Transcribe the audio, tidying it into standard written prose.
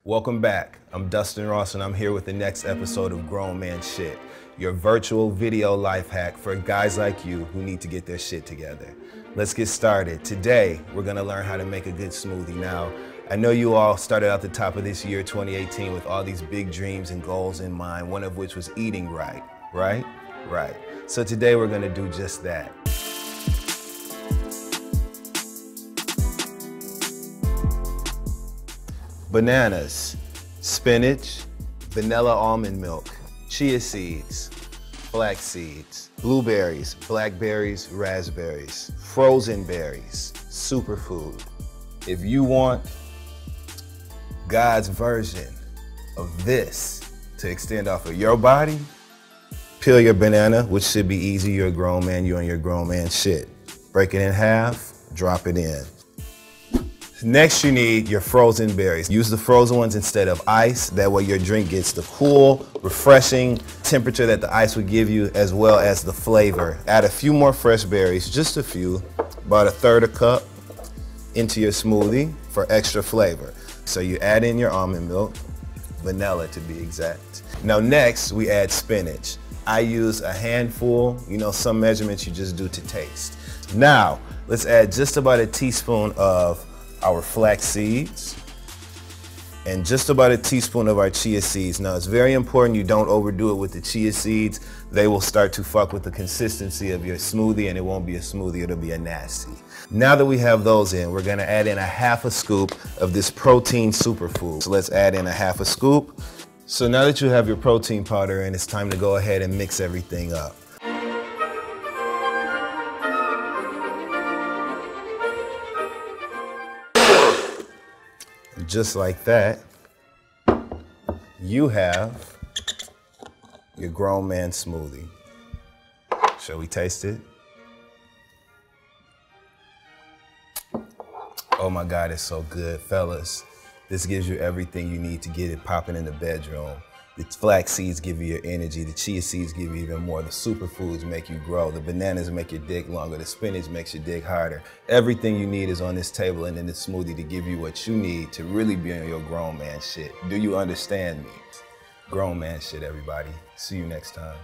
Welcome back. I'm Dustin Ross and I'm here with the next episode of Grown Man Shit, your virtual video life hack for guys like you who need to get their shit together. Let's get started. Today, we're gonna learn how to make a good smoothie. Now, I know you all started out the top of this year, 2018, with all these big dreams and goals in mind, one of which was eating right? Right. So today we're gonna do just that. Bananas, spinach, vanilla almond milk, chia seeds, flax seeds, blueberries, blackberries, raspberries, frozen berries, superfood. If you want God's version of this to extend off of your body, peel your banana, which should be easy. You're a grown man, you're on your grown man shit. Break it in half, drop it in. Next, you need your frozen berries. Use the frozen ones instead of ice. That way your drink gets the cool, refreshing temperature that the ice would give you, as well as the flavor. Add a few more fresh berries, just a few, about 1/3 cup into your smoothie for extra flavor. So you add in your almond milk, vanilla to be exact. Now next, we add spinach. I use a handful, some measurements you just do to taste. Now, let's add just about a teaspoon of our flax seeds, and just about a teaspoon of our chia seeds. Now, it's very important you don't overdo it with the chia seeds. They will start to fuck with the consistency of your smoothie, and it won't be a smoothie, it'll be a nasty. Now that we have those in, we're gonna add in 1/2 scoop of this protein superfood. So let's add in 1/2 scoop. So now that you have your protein powder in, it's time to go ahead and mix everything up. Just like that, you have your grown man smoothie. Shall we taste it? Oh my God, it's so good, fellas. This gives you everything you need to get it popping in the bedroom. The flax seeds give you your energy. The chia seeds give you even more. The superfoods make you grow. The bananas make your dick longer. The spinach makes your dick harder. Everything you need is on this table and in this smoothie to give you what you need to really be on your grown man shit. Do you understand me? Grown man shit, everybody. See you next time.